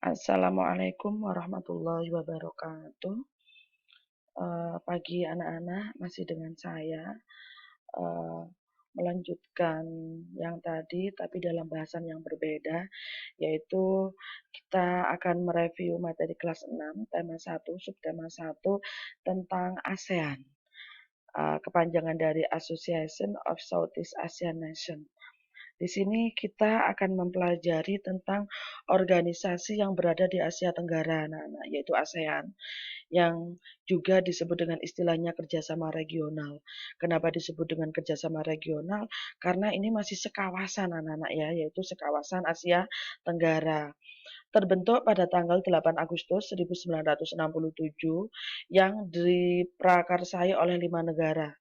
Assalamualaikum warahmatullahi wabarakatuh. Pagi anak-anak, masih dengan saya, eee, melanjutkan yang tadi tapi dalam bahasan yang berbeda, yaitu kita akan mereview materi kelas 6 tema 1, subtema 1 tentang ASEAN, kepanjangan dari Association of Southeast Asian Nation. Di sini kita akan mempelajari tentang organisasi yang berada di Asia Tenggara, anak-anak, yaitu ASEAN, yang juga disebut dengan istilahnya kerjasama regional. Kenapa disebut dengan kerjasama regional? Karena ini masih sekawasan, anak-anak ya, yaitu sekawasan Asia Tenggara. Terbentuk pada tanggal 8 Agustus 1967 yang diprakarsai oleh 5 negara,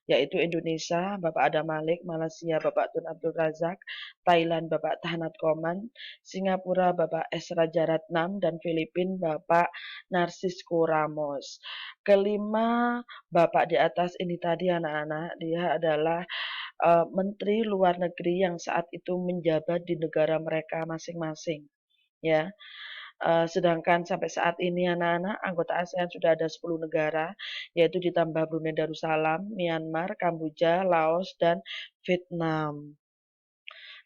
yaitu Indonesia, Bapak Adam Malik, Malaysia, Bapak Tun Abdul Razak, Thailand, Bapak Tahanat Koman, Singapura, Bapak S. Rajaratnam, dan Filipina, Bapak Narcisco Ramos. Kelima Bapak di atas ini tadi anak-anak, dia adalah Menteri Luar Negeri yang saat itu menjabat di negara mereka masing-masing. Ya, sedangkan sampai saat ini anak-anak anggota ASEAN sudah ada 10 negara, yaitu ditambah Brunei Darussalam, Myanmar, Kamboja, Laos, dan Vietnam.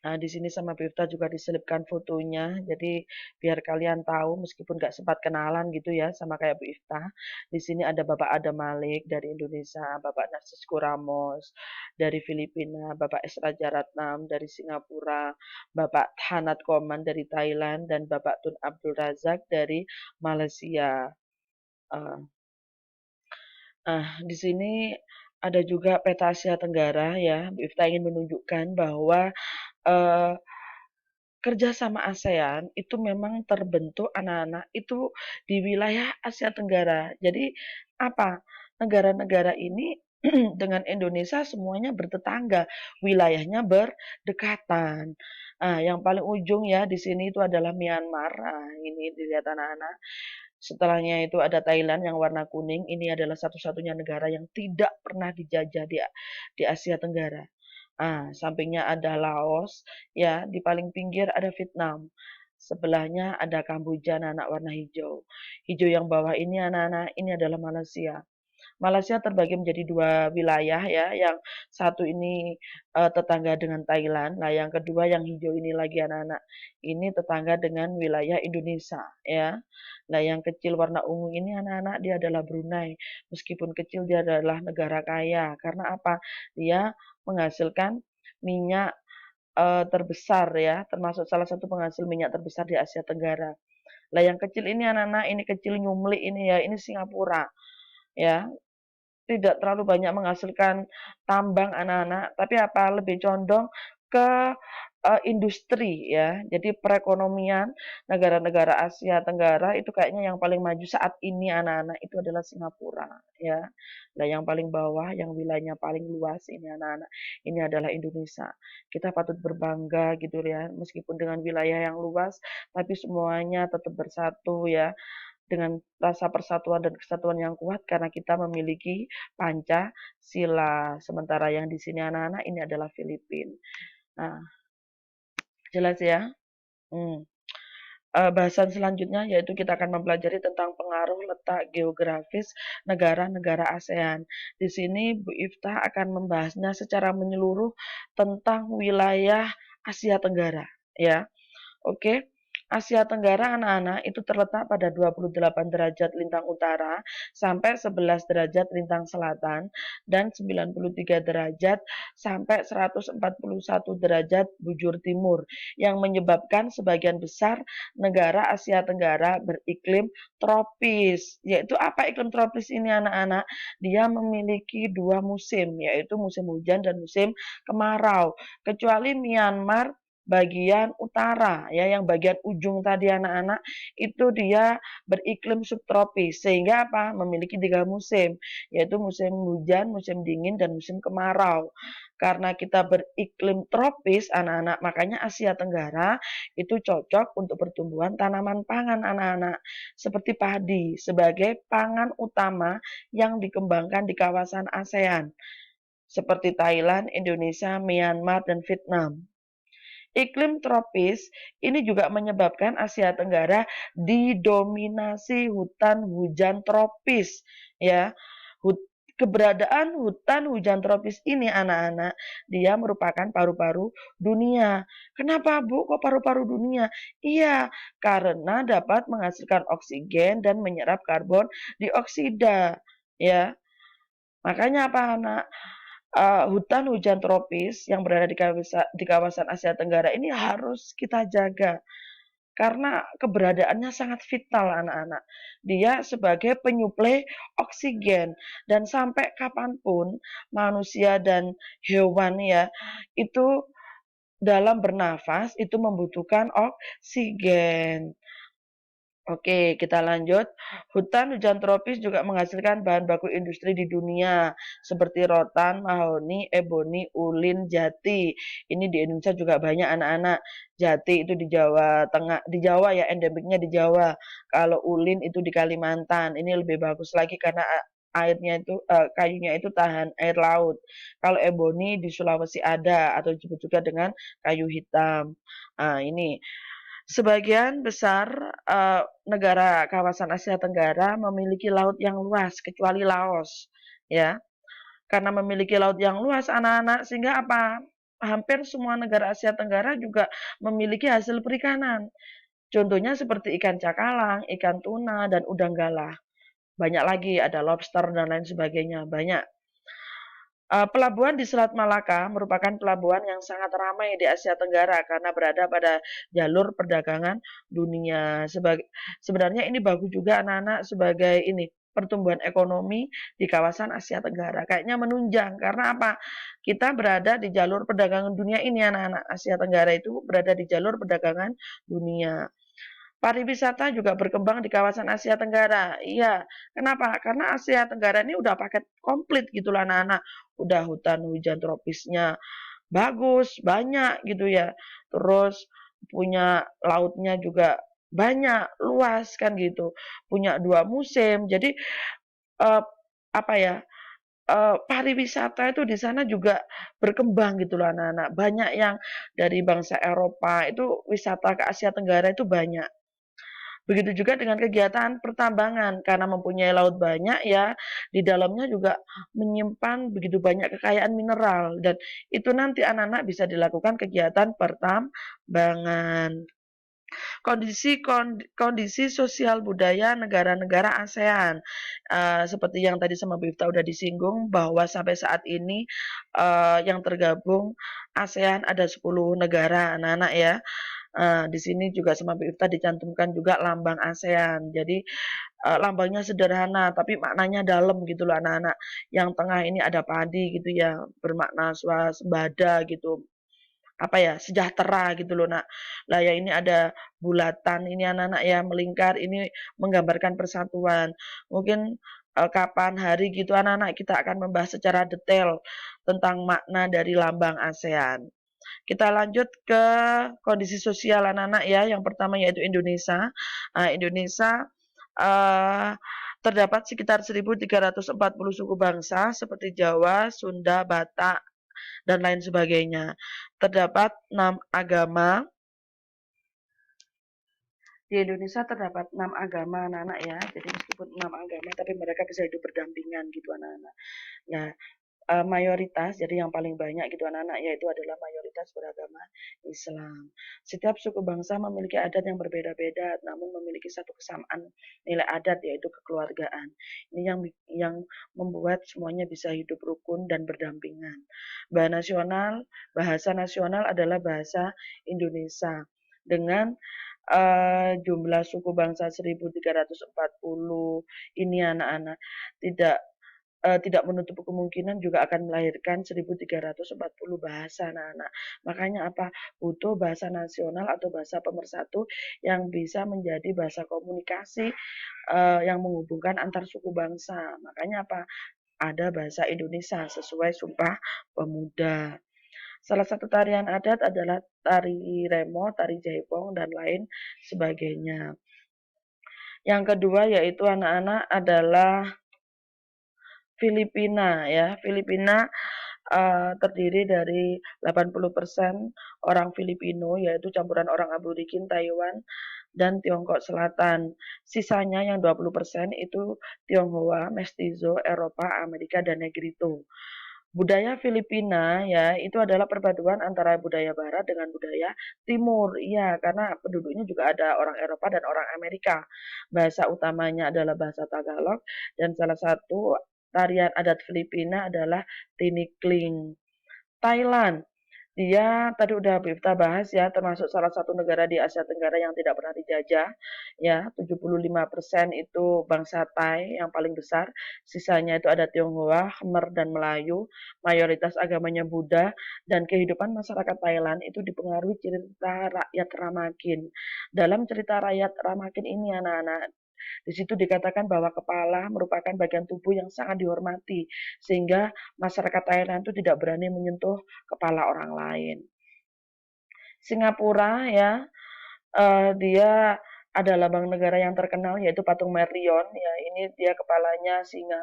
Nah, di sini sama Bifta juga diselipkan fotonya, jadi biar kalian tahu meskipun nggak sempat kenalan gitu ya sama kayak Bu Ifta. Di sini ada Bapak Adam Malik dari Indonesia, Bapak Narcisco Ramos dari Filipina, Bapak S. Rajaratnam dari Singapura, Bapak Hanat Koman dari Thailand, dan Bapak Tun Abdul Razak dari Malaysia. Eh, di sini ada juga peta Asia Tenggara ya. Bu Ifta ingin menunjukkan bahwa eh, kerjasama ASEAN itu memang terbentuk anak-anak itu di wilayah Asia Tenggara. Jadi apa? Negara-negara ini dengan Indonesia semuanya bertetangga, wilayahnya berdekatan. Yang paling ujung ya di sini itu adalah Myanmar. Ini dilihat anak-anak. Setelahnya itu ada Thailand yang warna kuning. Ini adalah satu-satunya negara yang tidak pernah dijajah di Asia Tenggara. Sampingnya ada Laos, ya, di paling pinggir ada Vietnam. Sebelahnya ada Kamboja, anak-anak warna hijau. Hijau yang bawah ini anak-anak, ini adalah Malaysia. Malaysia terbagi menjadi dua wilayah ya, yang satu ini tetangga dengan Thailand, nah yang kedua yang hijau ini lagi anak-anak, ini tetangga dengan wilayah Indonesia ya. Nah yang kecil warna ungu ini anak-anak dia adalah Brunei, meskipun kecil dia adalah negara kaya, karena apa? Dia menghasilkan minyak terbesar ya, termasuk salah satu penghasil minyak terbesar di Asia Tenggara. Lah yang kecil ini anak-anak, ini kecil nyumlik ini ya, ini Singapura ya, tidak terlalu banyak menghasilkan tambang anak-anak, tapi apa lebih condong ke industri ya. Jadi perekonomian negara-negara Asia Tenggara itu kayaknya yang paling maju saat ini anak-anak itu adalah Singapura ya. Nah, yang paling bawah yang wilayahnya paling luas ini anak-anak, ini adalah Indonesia. Kita patut berbangga gitu ya, meskipun dengan wilayah yang luas tapi semuanya tetap bersatu ya, dengan rasa persatuan dan kesatuan yang kuat karena kita memiliki Pancasila. Sementara yang di sini anak-anak ini adalah Filipina. Nah, jelas ya. Hmm. Bahasan selanjutnya yaitu kita akan mempelajari tentang pengaruh letak geografis negara-negara ASEAN. Di sini Bu Ifta akan membahasnya secara menyeluruh tentang wilayah Asia Tenggara ya. Oke, Asia Tenggara anak-anak itu terletak pada 28 derajat lintang utara sampai 11 derajat lintang selatan dan 93 derajat sampai 141 derajat bujur timur, yang menyebabkan sebagian besar negara Asia Tenggara beriklim tropis. Yaitu apa iklim tropis ini anak-anak? Dia memiliki dua musim, yaitu musim hujan dan musim kemarau. Kecuali Myanmar bagian utara ya, yang bagian ujung tadi anak-anak itu dia beriklim subtropis, sehingga apa memiliki tiga musim, yaitu musim hujan, musim dingin, dan musim kemarau. Karena kita beriklim tropis anak-anak, makanya Asia Tenggara itu cocok untuk pertumbuhan tanaman pangan anak-anak, seperti padi sebagai pangan utama yang dikembangkan di kawasan ASEAN seperti Thailand, Indonesia, Myanmar, dan Vietnam. Iklim tropis ini juga menyebabkan Asia Tenggara didominasi hutan hujan tropis, ya. Hut Keberadaan hutan hujan tropis ini anak-anak, dia merupakan paru-paru dunia. Kenapa Bu, kok paru-paru dunia? Iya, karena dapat menghasilkan oksigen dan menyerap karbon dioksida, ya. Makanya apa anak? Hutan hujan tropis yang berada di kawasan Asia Tenggara ini harus kita jaga karena keberadaannya sangat vital anak-anak. Dia sebagai penyuplai oksigen dan sampai kapanpun manusia dan hewan ya itu dalam bernafas itu membutuhkan oksigen. Oke, kita lanjut. Hutan hujan tropis juga menghasilkan bahan baku industri di dunia seperti rotan, mahoni, eboni, ulin, jati. Ini di Indonesia juga banyak anak-anak. Jati itu di Jawa Tengah, di Jawa ya, endemiknya di Jawa. Kalau ulin itu di Kalimantan. Ini lebih bagus lagi karena airnya itu kayunya itu tahan air laut. Kalau eboni di Sulawesi ada atau disebut juga dengan kayu hitam. Nah, ini sebagian besar negara kawasan Asia Tenggara memiliki laut yang luas, kecuali Laos, ya. Karena memiliki laut yang luas, anak-anak, sehingga apa? Hampir semua negara Asia Tenggara juga memiliki hasil perikanan. Contohnya seperti ikan cakalang, ikan tuna, dan udang galah. Banyak lagi, ada lobster dan lain sebagainya, banyak. Pelabuhan di Selat Malaka merupakan pelabuhan yang sangat ramai di Asia Tenggara karena berada pada jalur perdagangan dunia. Sebenarnya ini bagus juga anak-anak sebagai ini pertumbuhan ekonomi di kawasan Asia Tenggara. Kayaknya menunjang karena apa? Kita berada di jalur perdagangan dunia ini anak-anak. Asia Tenggara itu berada di jalur perdagangan dunia. Pariwisata juga berkembang di kawasan Asia Tenggara. Iya, kenapa? Karena Asia Tenggara ini udah paket komplit gitu lah anak-anak. Udah hutan hujan tropisnya bagus, banyak gitu ya. Terus punya lautnya juga banyak, luas kan gitu. Punya 2 musim. Jadi eh, apa ya? Pariwisata itu di sana juga berkembang gitu loh anak-anak. Banyak yang dari bangsa Eropa itu wisata ke Asia Tenggara itu banyak. Begitu juga dengan kegiatan pertambangan, karena mempunyai laut banyak ya, di dalamnya juga menyimpan begitu banyak kekayaan mineral dan itu nanti anak-anak bisa dilakukan kegiatan pertambangan. Kondisi sosial budaya negara-negara ASEAN, seperti yang tadi sama Bifta udah disinggung bahwa sampai saat ini yang tergabung ASEAN ada 10 negara anak-anak ya. Di sini juga sama Bifta dicantumkan juga lambang ASEAN. Jadi lambangnya sederhana tapi maknanya dalam gitu loh anak-anak. Yang tengah ini ada padi gitu ya, bermakna swasembada gitu. Apa ya, sejahtera gitu loh nak. Lah ya ini ada bulatan ini anak-anak ya melingkar ini menggambarkan persatuan. Mungkin kapan hari gitu anak-anak kita akan membahas secara detail tentang makna dari lambang ASEAN. Kita lanjut ke kondisi sosial anak-anak ya. Yang pertama yaitu Indonesia. Indonesia terdapat sekitar 1.340 suku bangsa seperti Jawa, Sunda, Batak, dan lain sebagainya. Terdapat 6 agama. Di Indonesia terdapat 6 agama anak-anak ya. Jadi meskipun 6 agama tapi mereka bisa hidup berdampingan gitu anak-anak. Nah, mayoritas, jadi yang paling banyak gitu anak-anak, yaitu adalah mayoritas beragama Islam. Setiap suku bangsa memiliki adat yang berbeda-beda, namun memiliki satu kesamaan nilai adat, yaitu kekeluargaan. Ini yang membuat semuanya bisa hidup rukun dan berdampingan. Bahasa nasional adalah bahasa Indonesia dengan jumlah suku bangsa 1.340 ini anak-anak tidak tidak menutup kemungkinan juga akan melahirkan 1.340 bahasa anak-anak. Makanya apa? Butuh bahasa nasional atau bahasa pemersatu yang bisa menjadi bahasa komunikasi yang menghubungkan antar suku bangsa. Makanya apa? Ada bahasa Indonesia sesuai Sumpah Pemuda. Salah satu tarian adat adalah tari remo, tari jaipong, dan lain sebagainya. Yang kedua yaitu anak-anak adalah Filipina ya. Filipina terdiri dari 80% orang Filipino, yaitu campuran orang aborigin Taiwan dan Tiongkok Selatan. Sisanya yang 20% itu Tionghoa, Mestizo, Eropa, Amerika, dan Negrito. Budaya Filipina ya itu adalah perpaduan antara budaya barat dengan budaya timur. Iya, karena penduduknya juga ada orang Eropa dan orang Amerika. Bahasa utamanya adalah bahasa Tagalog dan salah satu tarian adat Filipina adalah tinikling. Thailand. Dia tadi udah kita bahas ya, termasuk salah satu negara di Asia Tenggara yang tidak pernah dijajah. Ya, 75% itu bangsa Thai yang paling besar. Sisanya itu ada Tionghoa, Khmer, dan Melayu. Mayoritas agamanya Buddha. Dan kehidupan masyarakat Thailand itu dipengaruhi cerita rakyat Ramakin. Dalam cerita rakyat Ramakin ini anak-anak, di situ dikatakan bahwa kepala merupakan bagian tubuh yang sangat dihormati, sehingga masyarakat Thailand itu tidak berani menyentuh kepala orang lain. Singapura ya, dia ada lambang negara yang terkenal yaitu patung Merlion ya, ini dia kepalanya singa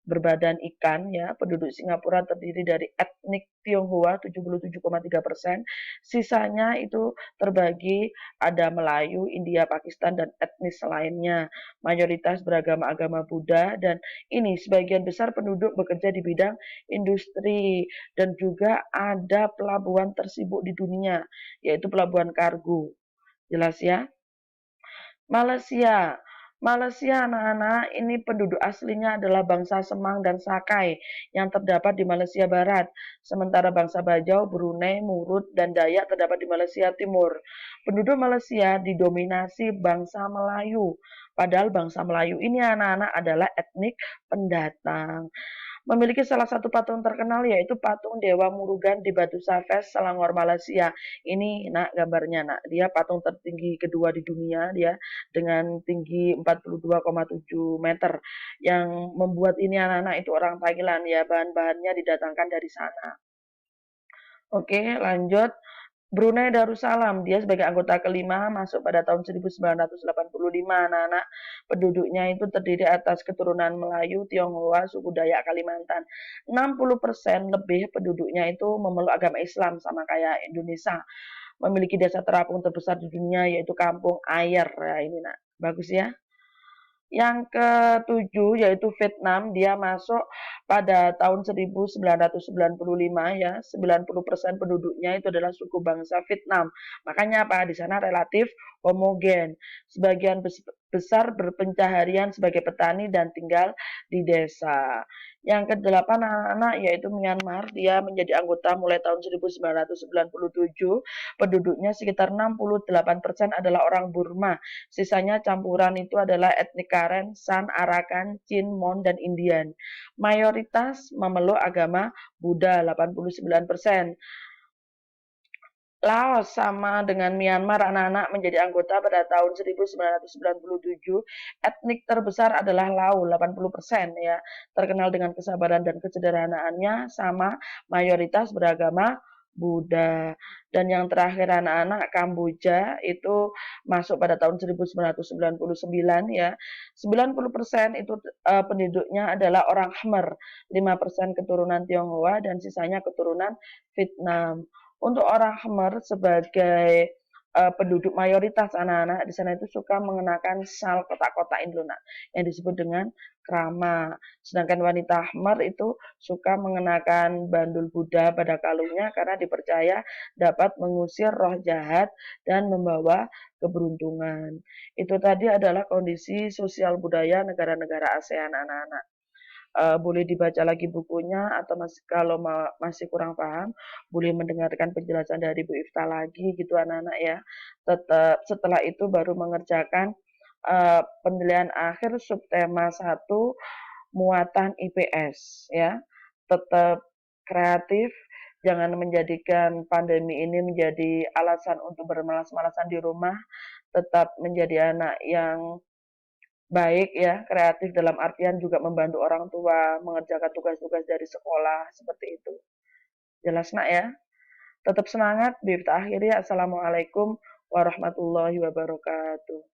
berbadan ikan ya. Penduduk Singapura terdiri dari etnik Tionghoa 77,3%. Sisanya itu terbagi ada Melayu, India, Pakistan, dan etnis lainnya. Mayoritas beragama agama Buddha dan ini sebagian besar penduduk bekerja di bidang industri dan juga ada pelabuhan tersibuk di dunia yaitu pelabuhan kargo. Jelas ya? Malaysia. Malaysia anak-anak ini penduduk aslinya adalah bangsa Semang dan Sakai yang terdapat di Malaysia Barat. Sementara bangsa Bajau, Brunei, Murut, dan Dayak terdapat di Malaysia Timur. Penduduk Malaysia didominasi bangsa Melayu. Padahal bangsa Melayu ini anak-anak adalah etnik pendatang. Memiliki salah satu patung terkenal yaitu patung Dewa Murugan di Batu Safes, Selangor, Malaysia. Ini nak gambarnya nak, dia patung tertinggi kedua di dunia dia dengan tinggi 42,7 meter. Yang membuat ini anak-anak itu orang Thailand ya, bahan-bahannya didatangkan dari sana. Oke, lanjut. Brunei Darussalam, dia sebagai anggota kelima masuk pada tahun 1985 anak-anak. Penduduknya itu terdiri atas keturunan Melayu, Tionghoa, suku Dayak Kalimantan. 60% lebih penduduknya itu memeluk agama Islam sama kayak Indonesia. Memiliki desa terapung terbesar di dunia yaitu Kampung Ayer. Ya, ini nak. Bagus ya. Yang ketujuh yaitu Vietnam, dia masuk pada tahun 1995 ya, 90% penduduknya itu adalah suku bangsa Vietnam. Makanya apa? Di sana relatif homogen. Sebagian besar berpencaharian sebagai petani dan tinggal di desa. Yang kedelapan anak-anak yaitu Myanmar, dia menjadi anggota mulai tahun 1997. Penduduknya sekitar 68% adalah orang Burma. Sisanya campuran itu adalah etnik Karen, San, Arakan, Chin, Mon, dan Indian. Mayoritas memeluk agama Buddha 89%. Laos sama dengan Myanmar anak-anak menjadi anggota pada tahun 1997. Etnik terbesar adalah Lao 80% ya. Terkenal dengan kesabaran dan kesederhanaannya sama mayoritas beragama Buddha. Dan yang terakhir anak-anak Kamboja itu masuk pada tahun 1999 ya. 90% itu penduduknya adalah orang Khmer, 5% keturunan Tionghoa dan sisanya keturunan Vietnam. Untuk orang Khmer sebagai penduduk mayoritas anak-anak di sana itu suka mengenakan syal kotak-kotak ini loh nak, yang disebut dengan krama. Sedangkan wanita Khmer itu suka mengenakan bandul Buddha pada kalungnya karena dipercaya dapat mengusir roh jahat dan membawa keberuntungan. Itu tadi adalah kondisi sosial budaya negara-negara ASEAN anak-anak. Boleh dibaca lagi bukunya atau kalau masih kurang paham boleh mendengarkan penjelasan dari Bu Ifta lagi gitu anak-anak ya. Tetap setelah itu baru mengerjakan penilaian akhir subtema 1 muatan IPS ya. Tetap kreatif, jangan menjadikan pandemi ini menjadi alasan untuk bermalas-malasan di rumah. Tetap menjadi anak yang baik ya, kreatif dalam artian juga membantu orang tua mengerjakan tugas-tugas dari sekolah, seperti itu. Jelas nak ya? Tetap semangat, Bibta akhiri. Assalamualaikum warahmatullahi wabarakatuh.